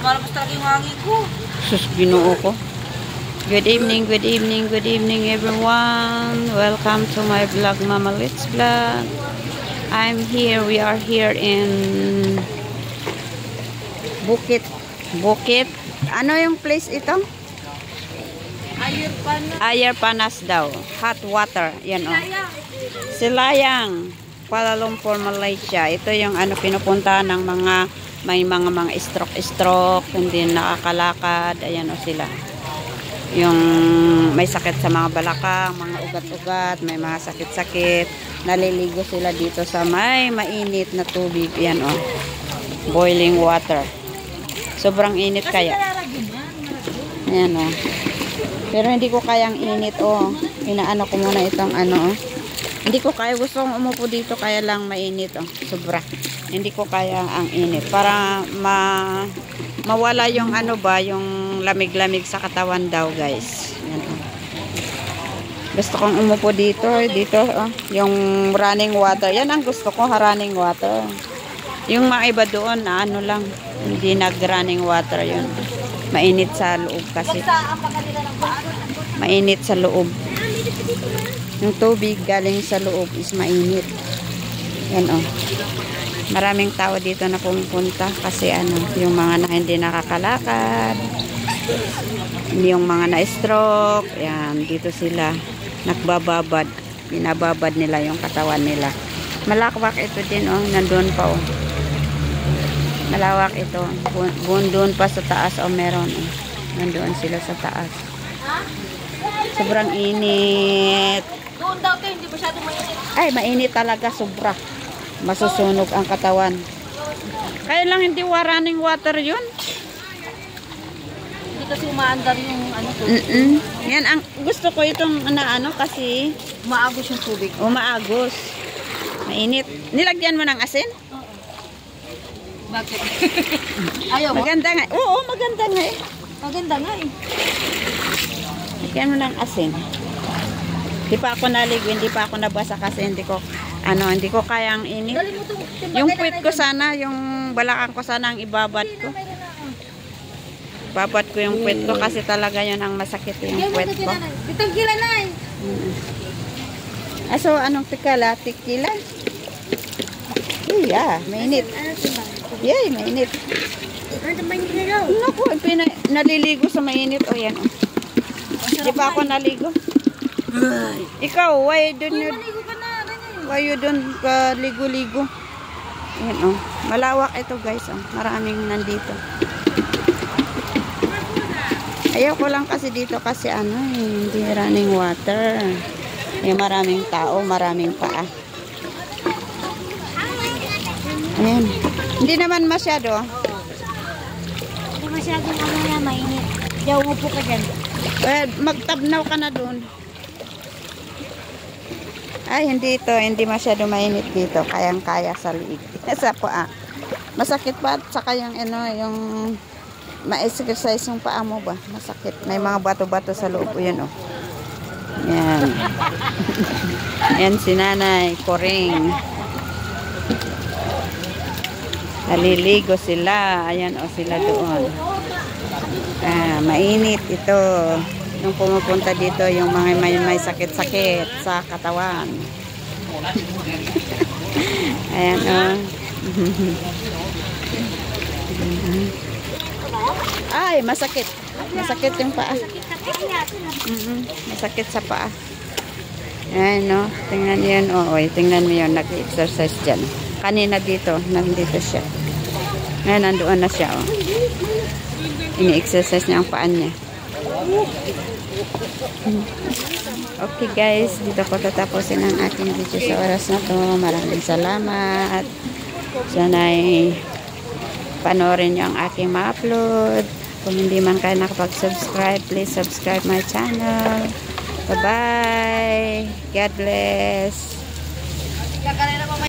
Malabas talaga yung hangin ko. Sus, ginoo ko. Good evening, good evening, good evening everyone. Welcome to my vlog, Mama Litz Vlog. I'm here, we are here in Bukit. Ano yung place ito? Ayer Panas daw. Hot water. Yan o. Silayang. Kuala Lumpur, Malaysia. Ito yung ano pinupuntahan ng may mga stroke, hindi nakakalakad. Ayan o sila. Yung may sakit sa mga balakang, mga ugat-ugat, may mga sakit-sakit. Naliligo sila dito sa may mainit na tubig. Yan o. Boiling water. Sobrang init kaya. Ayan o. Pero hindi ko kayang init o. Inaano ko muna itong ano o. Hindi ko kaya. Gusto kong umupo dito kaya lang mainit o. Sobra. Hindi ko kaya ang init. Para mawala yung ano ba, yung lamig-lamig sa katawan daw guys. Ayan o. Gusto kong umupo dito. Dito o. Yung running water. Yan ang gusto ko, running water. Yung mga iba doon na ano lang. Hindi nag-running water yun. Mainit sa loob kasi. Mainit sa loob. Yung tubig galing sa loob is mainit. Yan o. Maraming tao dito na pumupunta kasi ano, yung mga na hindi nakakalakad. Yung mga na-stroke. Yan, dito sila nagbababad. Binababad nila yung katawan nila. Malakwak ito din o. Nandun pa o. Malawak ito. Doon pa sa taas o meron. Nandoon sila sa taas. Sobrang init. Doon daw tayo, hindi masyadong mainit. Ay, mainit talaga. Sobra. Masusunog ang katawan. Kaya lang hindi running water yun. Hindi kasi umaandar yung ano to. Yan ang gusto ko itong ano kasi Umaagos yung tubig. umaagos. Mainit. Nilagyan mo ng asin? Bakit? Ayaw mo? Maganda nga. Oo, maganda nga eh. Maganda nga eh. Lagyan mo ng asin. Hindi pa ako naligo, hindi pa ako nabasa kasi hindi ko kayang init. Yung puwit ko sana, yung balakang ko sana ang ibabad ko. Babad ko yung puwit ko kasi talaga yun ang masakit yung puwit ko. Itong kila na eh. So, anong tikala? Tikila? Yeah, mainit. Yay, mainit. Naku, naliligo sa mainit. O yan. Di ba ako naligo? Ikaw, why you don't ligo-ligo? Ayan o. Malawak ito guys. Maraming nandito. Ayaw ko lang kasi dito kasi ano, hindi running water. May maraming tao, maraming paa. Ayan. Hindi naman masyado. Hindi masyadong ano na mainit. Diyaw mo po ka dyan. Magtabnaw ka na doon. Ay, hindi ito. Hindi masyado mainit dito. Kayang-kaya sa liig. Sa paa. Masakit pa at saka yung ano, yung ma-exercise yung paa mo ba? Masakit. May mga bato-bato sa loob. Yan o. Yan. Yan si Nanay Koring. Naliligo sila. Ayan o sila doon. Mainit ito. Nung pumupunta dito, yung mga may sakit-sakit sa katawan. Ayan o. Ay, masakit. Masakit yung paa. Masakit sa paa. Ayan o. Tingnan yan o. Tingnan mo yun. Nag-exercise dyan. Kanina dito, nandito siya. Ngayon, nandoon na siya. Oh. Ini-exercise niya ang paan niya. Okay guys, dito ko tatapusin ang aking video sa oras na to. Maraming salamat. Sana'y panoorin niyo ang aking ma-upload. Kung hindi man kayo nakapag-subscribe, please subscribe my channel. Bye-bye. God bless.